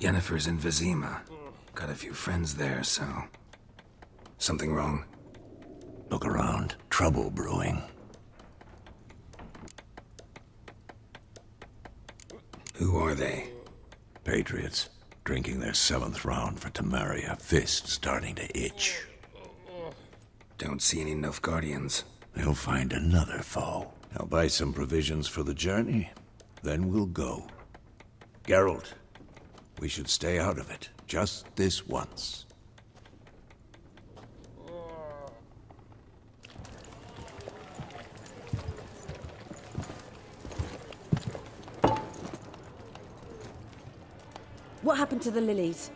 Yennefer's in Vizima. Got a few friends there, so... Something wrong? Look around. Trouble brewing. Who are they? Patriots. Drinking their 7th round for Temeria. Fist starting to itch. Don't see any Nilfgaardians. They'll find another foe. I'll buy some provisions for the journey. Then we'll go. Geralt, we should stay out of it. Just this once. What happened to the lilies?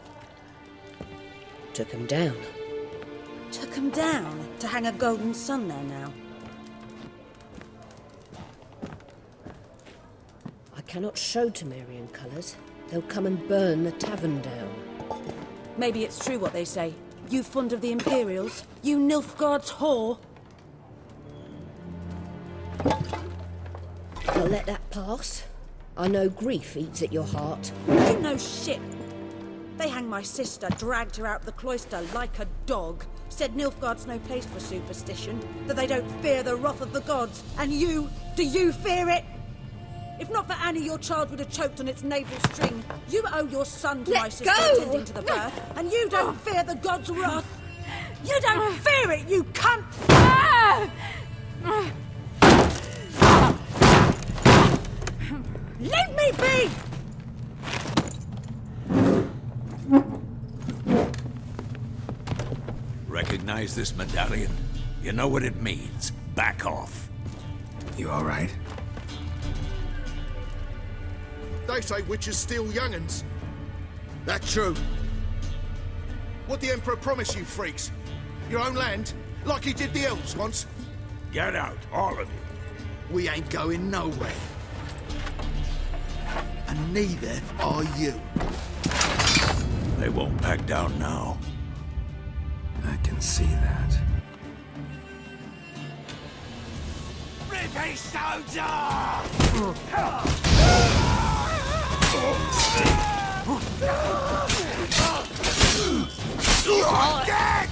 Took him down. Took them down to hang a golden sun there now. I cannot show Temerian colours. They'll come and burn the tavern down. Maybe it's true what they say. You fond of the Imperials? You Nilfgaard's whore? I'll let that pass. I know grief eats at your heart. You know shit. They hanged my sister, dragged her out the cloister like a dog. Said Nilfgaard's no place for superstition, that they don't fear the wrath of the gods. And you, do you fear it? If not for Annie, your child would have choked on its navel string. You owe your son to my sister attending to the birth, and you don't fear the gods' wrath. You don't fear it, you cunt! Leave me be! Recognize this medallion? You know what it means. Back off. You all right? They say witches steal young'uns. That true? What the Emperor promise you freaks? Your own land? Like he did the elves once? Get out, all of you. We ain't going nowhere. And neither are you. They won't back down now. I can see that. Rippy soldier! Dead!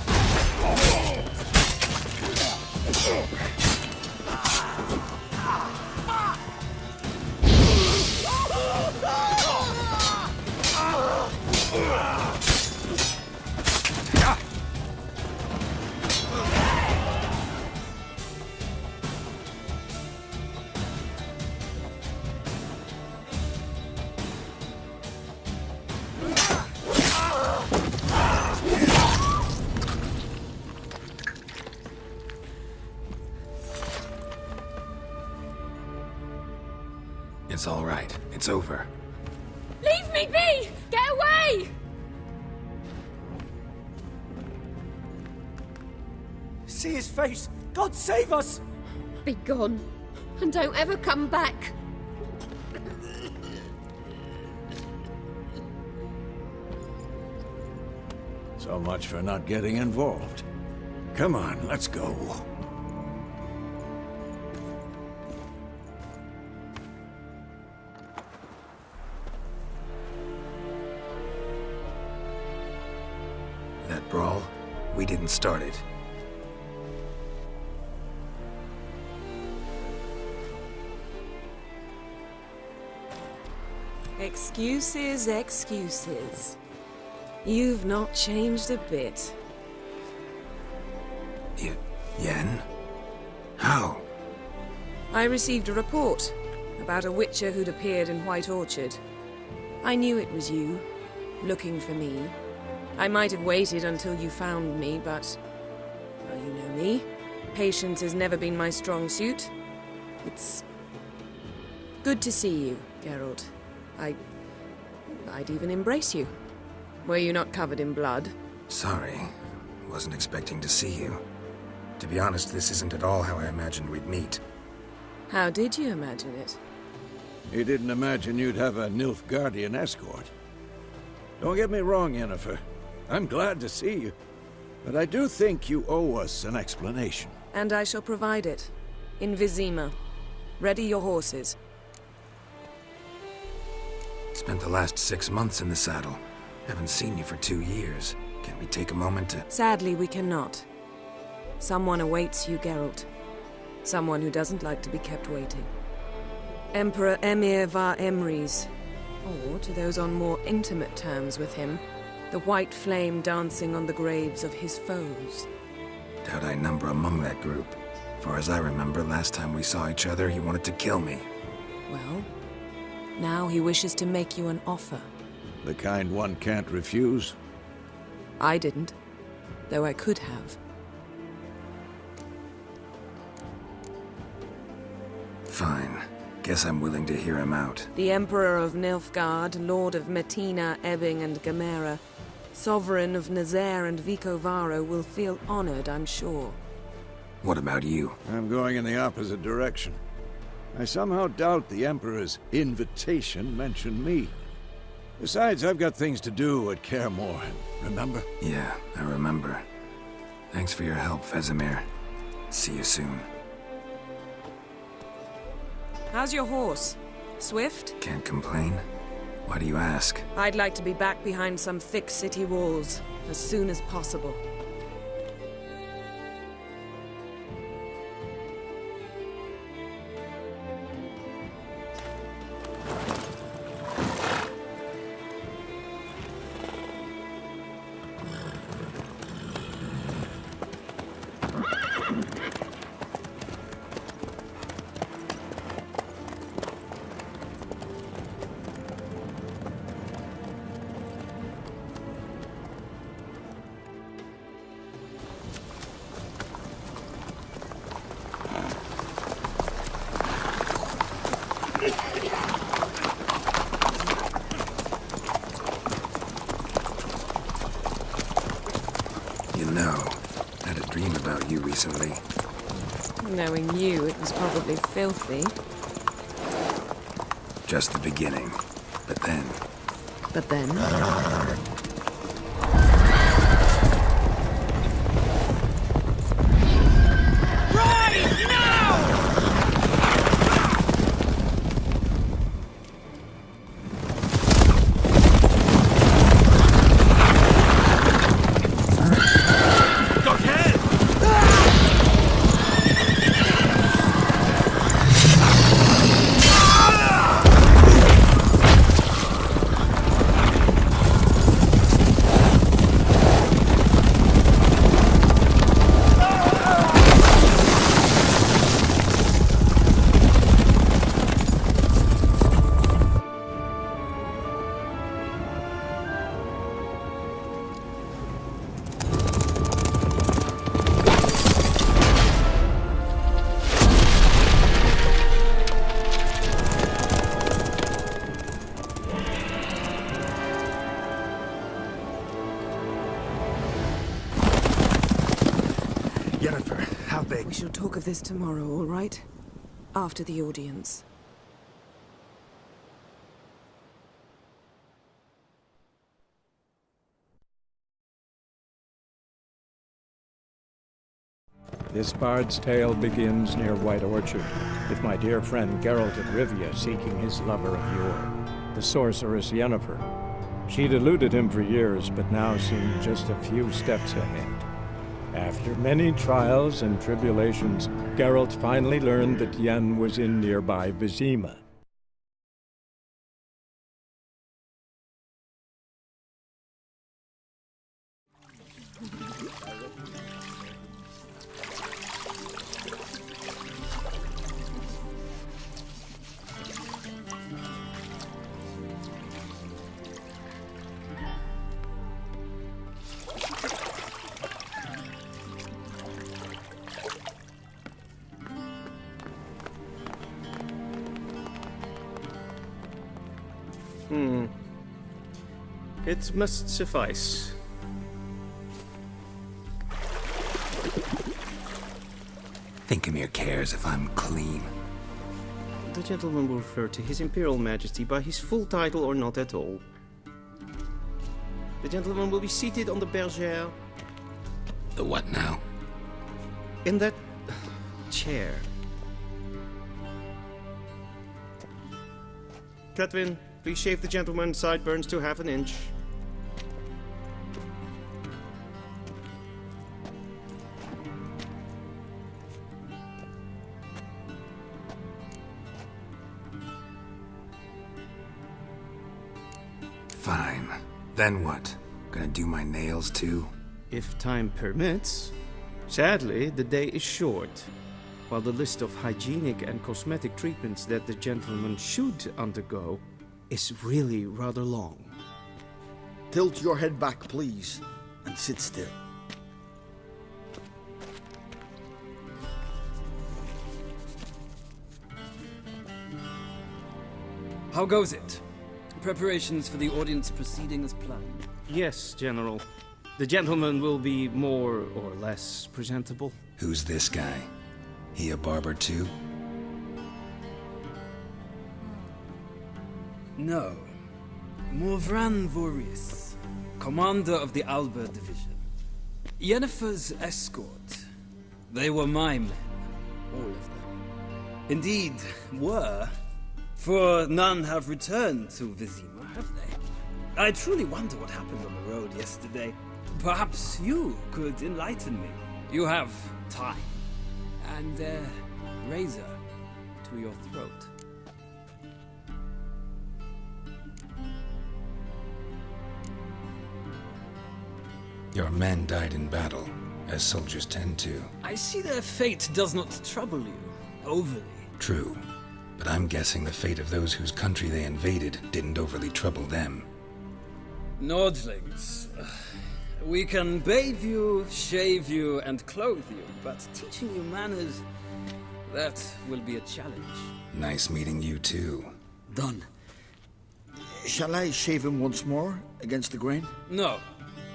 It's all right. It's over. Leave me be! Get away! See his face! God save us! Be gone, and don't ever come back. So much for not getting involved. Come on, let's go. That brawl, we didn't start it. Excuses, excuses. You've not changed a bit. Yen? How? I received a report about a witcher who'd appeared in White Orchard. I knew it was you, looking for me. I might have waited until you found me, but... well, you know me. Patience has never been my strong suit. It's... good to see you, Geralt. I'd even embrace you. Were you not covered in blood? Sorry. Wasn't expecting to see you. To be honest, this isn't at all how I imagined we'd meet. How did you imagine it? You didn't imagine you'd have a Nilfgaardian escort. Don't get me wrong, Yennefer. I'm glad to see you. But I do think you owe us an explanation. And I shall provide it. In Vizima. Ready your horses. Spent the last 6 months in the saddle. Haven't seen you for 2 years. Can we take a moment to... Sadly, we cannot. Someone awaits you, Geralt. Someone who doesn't like to be kept waiting. Emperor Emir var Emrys. Or, to those on more intimate terms with him, the white flame dancing on the graves of his foes. Doubt I number among that group. Far as I remember, last time we saw each other, he wanted to kill me. Well, now he wishes to make you an offer. The kind one can't refuse. I didn't, though I could have. Fine. Guess I'm willing to hear him out. The Emperor of Nilfgaard, Lord of Metina, Ebbing and Gamera, Sovereign of Nazaire and Vicovaro will feel honored, I'm sure. What about you? I'm going in the opposite direction. I somehow doubt the Emperor's invitation mentioned me. Besides, I've got things to do at Kaer Morhen, remember? Yeah, I remember. Thanks for your help, Vesemir. See you soon. How's your horse? Swift? Can't complain. Why do you ask? I'd like to be back behind some thick city walls as soon as possible. You know, I had a dream about you recently. Knowing you, it was probably filthy. Just the beginning. But then... But then... Yennefer, how big? We shall talk of this tomorrow, all right? After the audience. This bard's tale begins near White Orchard, with my dear friend Geralt of Rivia seeking his lover of yore, the sorceress Yennefer. She'd eluded him for years, but now seemed just a few steps ahead. After many trials and tribulations, Geralt finally learned that Yen was in nearby Vizima. It must suffice. Thinkemere cares if I'm clean. The gentleman will refer to His Imperial Majesty by his full title or not at all. The gentleman will be seated on the bergère. The what now? In that chair. Catwin, Please shave the gentleman's sideburns to half an inch. Fine. Then what? Gonna do my nails too? If time permits. Sadly, the day is short, while the list of hygienic and cosmetic treatments that the gentleman should undergo is really rather long. Tilt your head back, please, and sit still. How goes it? Preparations for the audience proceeding as planned? Yes, General. The gentleman will be more or less presentable. Who's this guy? He a barber too? No. Morvran Vorius, commander of the Alba Division. Yennefer's escort. They were my men, all of them. Indeed, were. For none have returned to Vizima, have they? I truly wonder what happened on the road yesterday. Perhaps you could enlighten me. You have time. And a razor to your throat. Your men died in battle, as soldiers tend to. I see their fate does not trouble you overly. True. But I'm guessing the fate of those whose country they invaded didn't overly trouble them. Nordlings. We can bathe you, shave you, and clothe you, but teaching you manners, that will be a challenge. Nice meeting you too. Done. Shall I shave him once more, against the grain? No.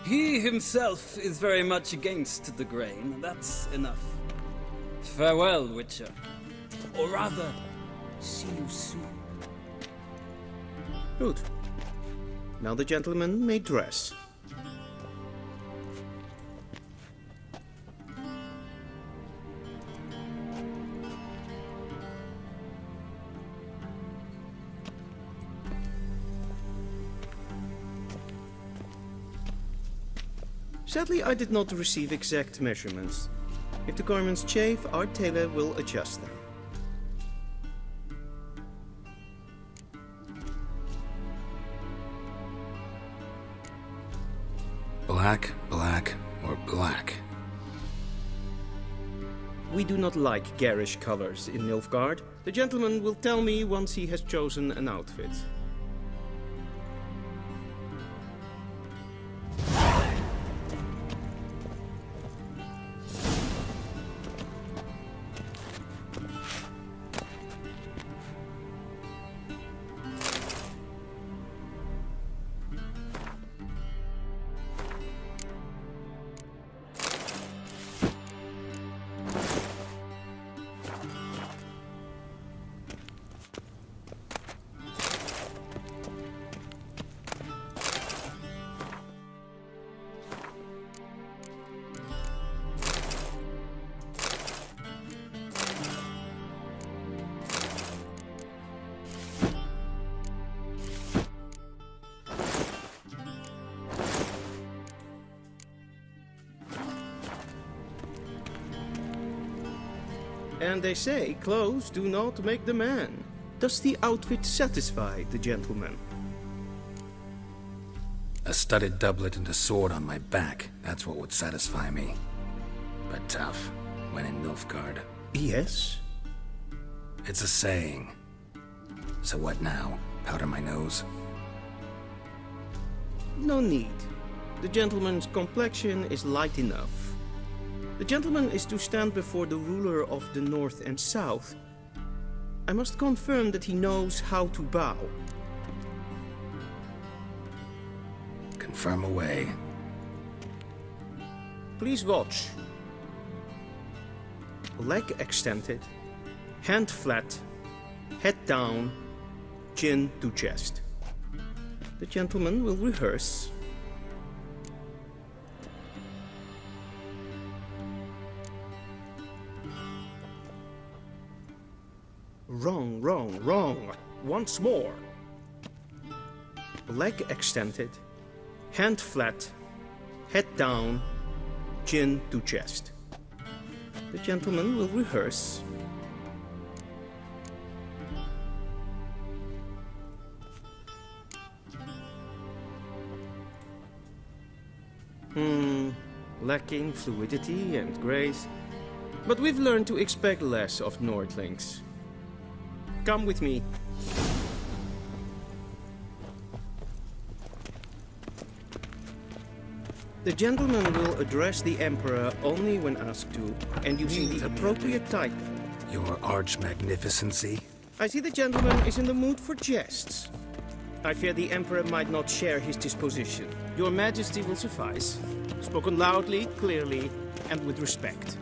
He himself is very much against the grain. That's enough. Farewell, Witcher. Or rather, see you soon. Good. Now the gentleman may dress. Sadly, I did not receive exact measurements. If the garments chafe, our tailor will adjust them. Black, black, or black? We do not like garish colors in Nilfgaard. The gentleman will tell me once he has chosen an outfit. And they say clothes do not make the man. Does the outfit satisfy the gentleman? A studded doublet and a sword on my back, that's what would satisfy me. But tough, when in Nilfgaard. Yes? It's a saying. So what now? Powder my nose? No need. The gentleman's complexion is light enough. The gentleman is to stand before the ruler of the North and South. I must confirm that he knows how to bow. Confirm away. Please watch. Leg extended, hand flat, head down, chin to chest. The gentleman will rehearse. Wrong, wrong, wrong. Once more. leg extended, hand flat, head down, chin to chest. The gentleman will rehearse. Lacking fluidity and grace. But we've learned to expect less of Nordlings. Come with me. The gentleman will address the Emperor only when asked to, and using the appropriate title. Your Arch-Magnificency? I see the gentleman is in the mood for jests. I fear the Emperor might not share his disposition. Your Majesty will suffice. Spoken loudly, clearly, and with respect.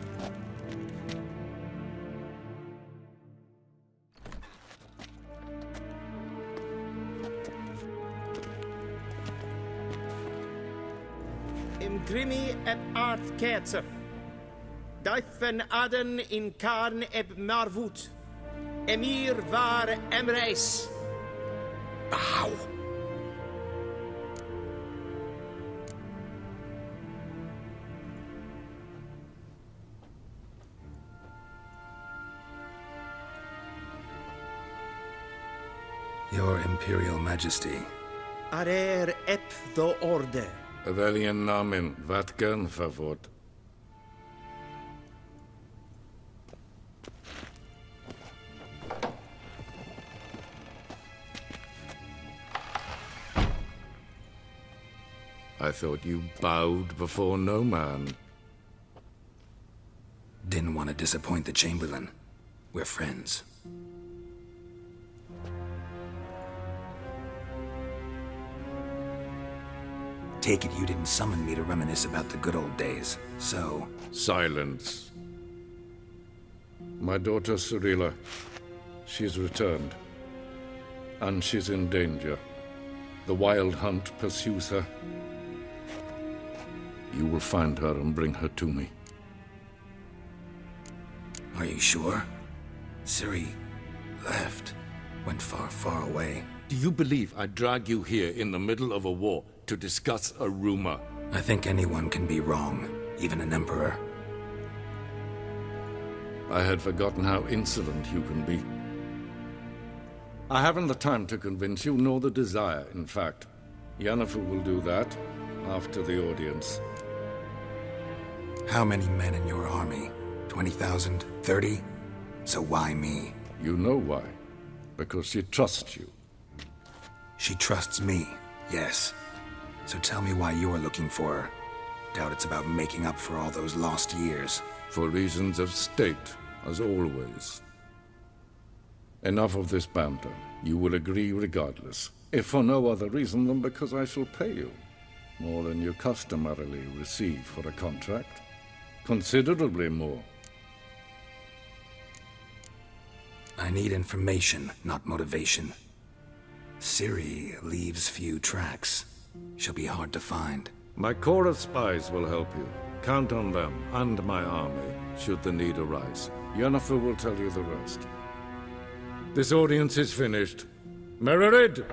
Imgrimi eb art ketzer. Daifen aden in karn eb marvut. Emir var emreis. Bow! Your Imperial Majesty. Arer ep the orde. Welchen Namen, wat gern verwort? I thought you bowed before no man. Didn't want to disappoint the Chamberlain. We're friends. Take it you didn't summon me to reminisce about the good old days, so... Silence. My daughter Cyrilla, she's returned. And she's in danger. The Wild Hunt pursues her. You will find her and bring her to me. Are you sure? Ciri left. Went far, far away. Do you believe I'd drag you here in the middle of a war to discuss a rumor? I think anyone can be wrong, even an emperor. I had forgotten how insolent you can be. I haven't the time to convince you, nor the desire, in fact. Yennefer will do that after the audience. How many men in your army? 20,000? 30? So why me? You know why. Because she trusts you. She trusts me, yes. So tell me why you're looking for her. Doubt it's about making up for all those lost years. For reasons of state, as always. Enough of this banter. You will agree regardless. If for no other reason than because I shall pay you. More than you customarily receive for a contract. Considerably more. I need information, not motivation. Ciri leaves few tracks. She'll be hard to find. My corps of spies will help you. Count on them and my army, should the need arise. Yennefer will tell you the rest. This audience is finished. Mererid!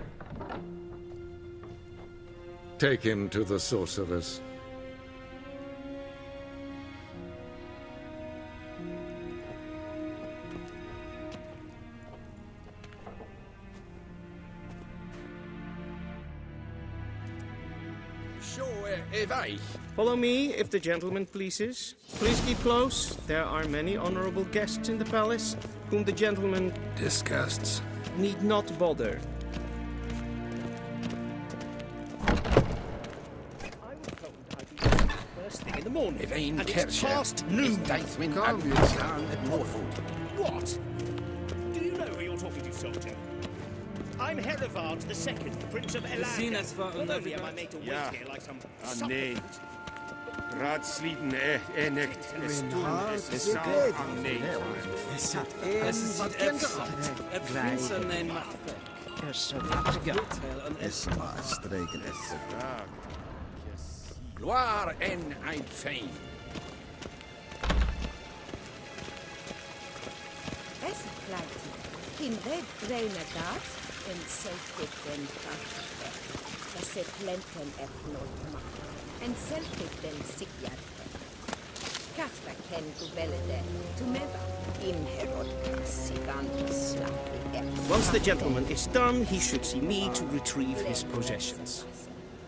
Take him to the sorceress. Follow me, if the gentleman pleases. Please keep close. There are many honorable guests in the palace, whom the gentleman Disgusts. need not bother. First thing in the morning, and it's past noon. What? Do you know who you're talking to, soldier? I'm Herivard II, Prince of Elan. Not only am I made to wait here like some supplicant. Raadsleden enigt is am nee. Es ist Prinsen en Machtbeck. Er zo en es Streken is Gloire en ein fame. Essa, Clyde. In red reinadat, en selfit den kaffe. Da se plenten eplolma. En selfit den sikjarte. Kasper ken tu velede, tu meva. Imherod sigan slappy. Once the gentleman is done, he should see me to retrieve his possessions.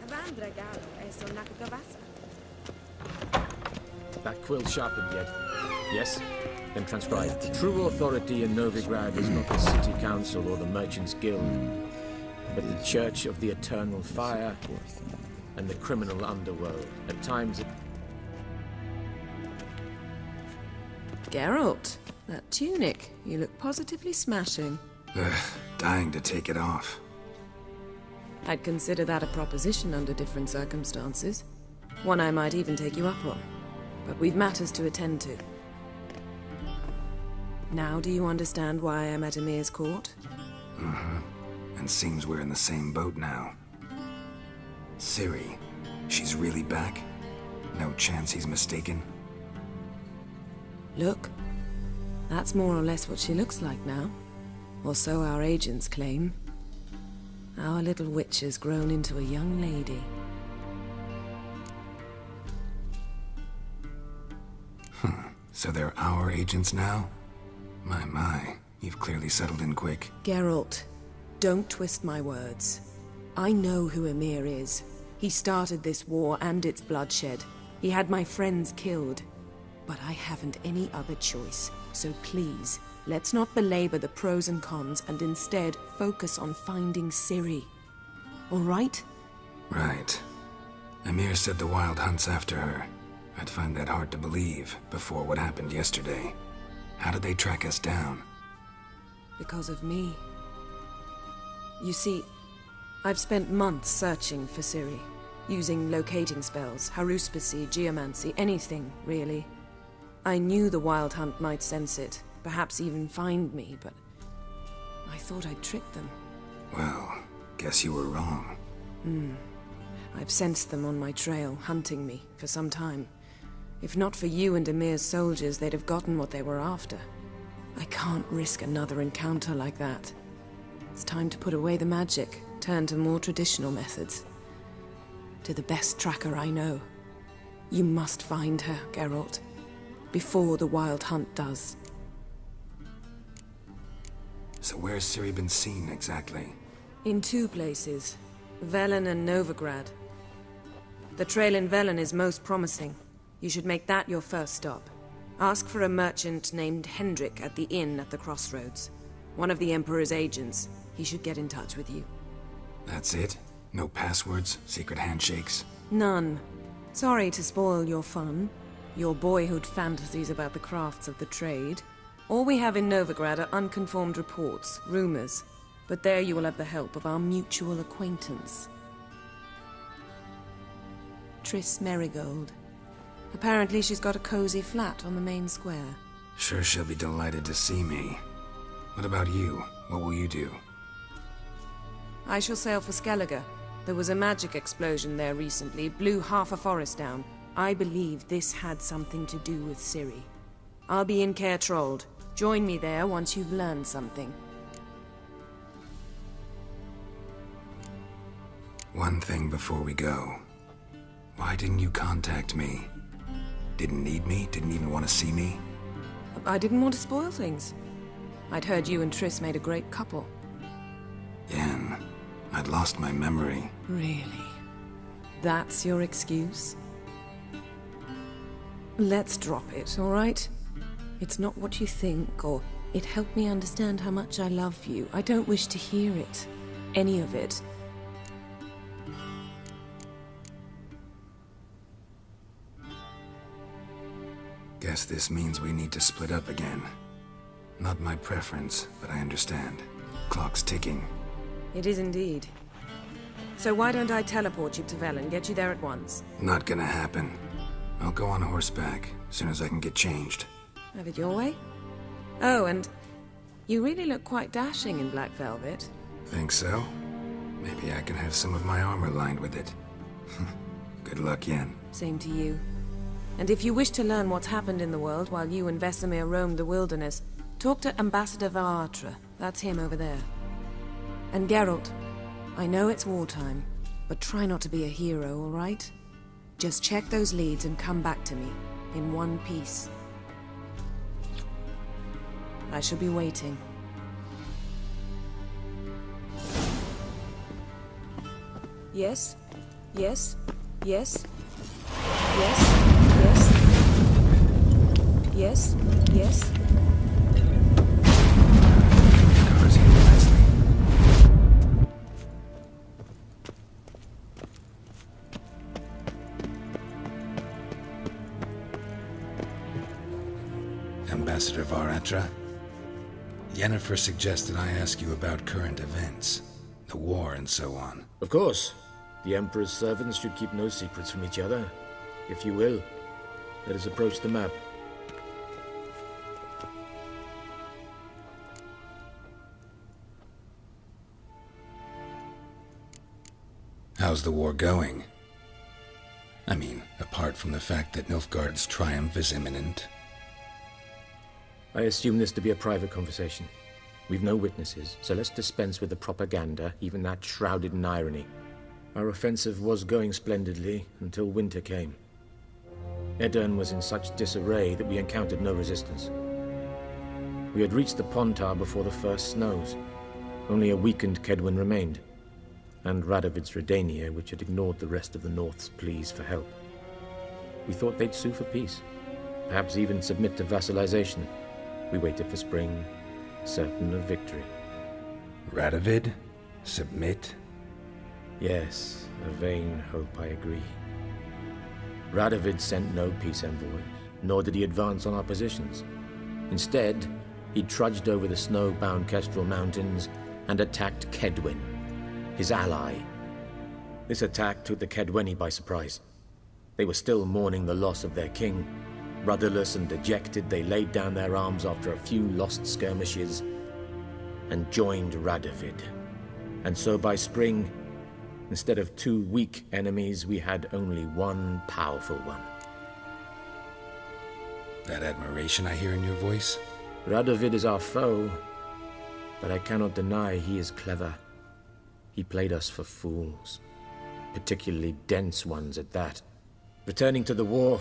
Vandra galo eso nakagavasa. That quill sharpened yet? Yes? Then transcribe. True authority in Novigrad is not the city council or the merchants' guild, but the Church of the Eternal Fire and the criminal underworld. At times it... Geralt, that tunic. You look positively smashing. Dying to take it off. I'd consider that a proposition under different circumstances. One I might even take you up on. But we've matters to attend to. Now do you understand why I'm at Emir's court? Uh-huh. And seems we're in the same boat now. Ciri, she's really back? No chance he's mistaken? Look, that's more or less what she looks like now. Or so our agents claim. Our little witch has grown into a young lady. So they're our agents now? My, you've clearly settled in quick. Geralt, don't twist my words. I know who Emir is. He started this war and its bloodshed. He had my friends killed. But I haven't any other choice. So please, let's not belabor the pros and cons and instead focus on finding Ciri. All right? Right. Emir said the Wild Hunt's after her. I'd find that hard to believe before what happened yesterday. How did they track us down? Because of me. You see, I've spent months searching for Ciri, using locating spells, haruspicy, geomancy, anything, really. I knew the Wild Hunt might sense it, perhaps even find me, but I thought I'd tricked them. Well, guess you were wrong. I've sensed them on my trail, hunting me, for some time. If not for you and Emir's soldiers, they'd have gotten what they were after. I can't risk another encounter like that. It's time to put away the magic, turn to more traditional methods. To the best tracker I know. You must find her, Geralt. Before the Wild Hunt does. So where's Ciri been seen, exactly? In two places. Velen and Novigrad. The trail in Velen is most promising. You should make that your first stop. Ask for a merchant named Hendrik at the inn at the crossroads. One of the Emperor's agents. He should get in touch with you. That's it? No passwords? Secret handshakes? None. Sorry to spoil your fun. Your boyhood fantasies about the crafts of the trade. All we have in Novigrad are unconformed reports, rumors. But there you will have the help of our mutual acquaintance. Triss Merigold. Apparently she's got a cozy flat on the main square. Sure she'll be delighted to see me. What about you? What will you do? I shall sail for Skellige. There was a magic explosion there recently, blew half a forest down. I believe this had something to do with Ciri. I'll be in Caer Trold. Join me there once you've learned something. One thing before we go. Why didn't you contact me? Didn't need me? Didn't even want to see me? I didn't want to spoil things. I'd heard you and Triss made a great couple. Yen, I'd lost my memory. Really? That's your excuse? Let's drop it, all right? It's not what you think, or it helped me understand how much I love you. I don't wish to hear it. Any of it. Guess this means we need to split up again. Not my preference, but I understand. Clock's ticking. It is indeed. So why don't I teleport you to Velen, get you there at once? Not gonna happen. I'll go on horseback, as soon as I can get changed. Have it your way? Oh, and you really look quite dashing in black velvet. Think so? Maybe I can have some of my armor lined with it. Good luck, Yen. Same to you. And if you wish to learn what's happened in the world while you and Vesemir roamed the wilderness, talk to Ambassador Varatra. That's him over there. And Geralt, I know it's wartime, but try not to be a hero, all right? Just check those leads and come back to me, in one piece. I shall be waiting. Yes? Yes? Yes? Yes? Yes? Yes? Yes? Cars here nicely. Ambassador Varatra, Yennefer suggested I ask you about current events, the war and so on. Of course. The Emperor's servants should keep no secrets from each other. If you will, let us approach the map. How's the war going? I mean, apart from the fact that Nilfgaard's triumph is imminent. I assume this to be a private conversation. We've no witnesses, so let's dispense with the propaganda, even that shrouded in irony. Our offensive was going splendidly until winter came. Edirn was in such disarray that we encountered no resistance. We had reached the Pontar before the first snows. Only a weakened Kedwin remained, and Radovid's Redania, which had ignored the rest of the North's pleas for help. We thought they'd sue for peace, perhaps even submit to vassalization. We waited for spring, certain of victory. Radovid? Submit? Yes, a vain hope, I agree. Radovid sent no peace envoys, nor did he advance on our positions. Instead, he trudged over the snow-bound Kestrel Mountains and attacked Kedwin, his ally. This attack took the Kedweni by surprise. They were still mourning the loss of their king. Rudderless and dejected, they laid down their arms after a few lost skirmishes and joined Radovid. And so by spring, instead of 2 weak enemies, we had only one powerful one. That admiration I hear in your voice? Radovid is our foe, but I cannot deny he is clever. He played us for fools, particularly dense ones at that. Returning to the war,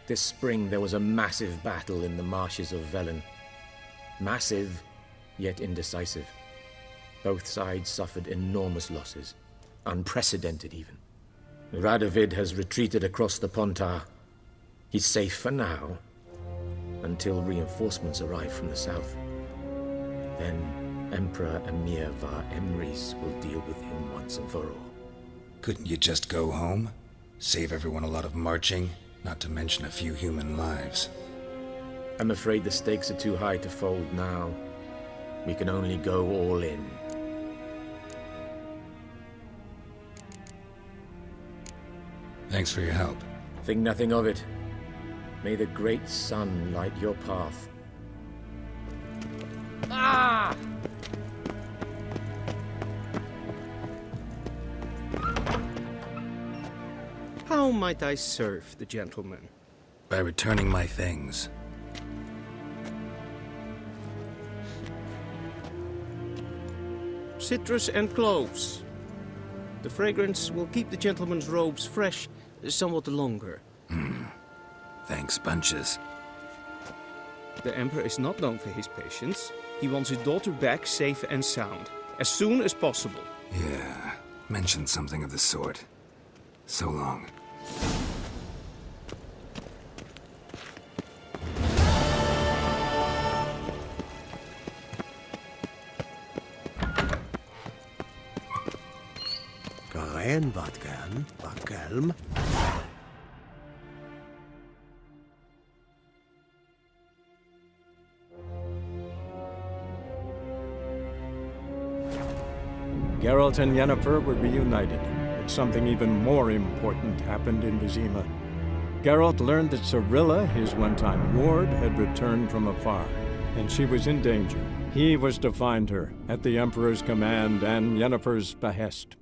this spring there was a massive battle in the marshes of Velen. Massive, yet indecisive. Both sides suffered enormous losses, unprecedented even. Radovid has retreated across the Pontar. He's safe for now, until reinforcements arrive from the south. Then Emperor Emir var Emrys will deal with him once and for all. Couldn't you just go home? Save everyone a lot of marching, not to mention a few human lives. I'm afraid the stakes are too high to fold now. We can only go all in. Thanks for your help. Think nothing of it. May the great sun light your path. Ah! How might I serve the gentleman? By returning my things. Citrus and cloves. The fragrance will keep the gentleman's robes fresh somewhat longer. Thanks, bunches. The Emperor is not known for his patience. He wants his daughter back safe and sound, as soon as possible. Yeah, mentioned something of the sort. So long. Karen wat gern, Bakelm. Geralt and Yennefer were reunited, but something even more important happened in Vizima. Geralt learned that Cirilla, his one-time ward, had returned from afar, and she was in danger. He was to find her, at the Emperor's command and Yennefer's behest.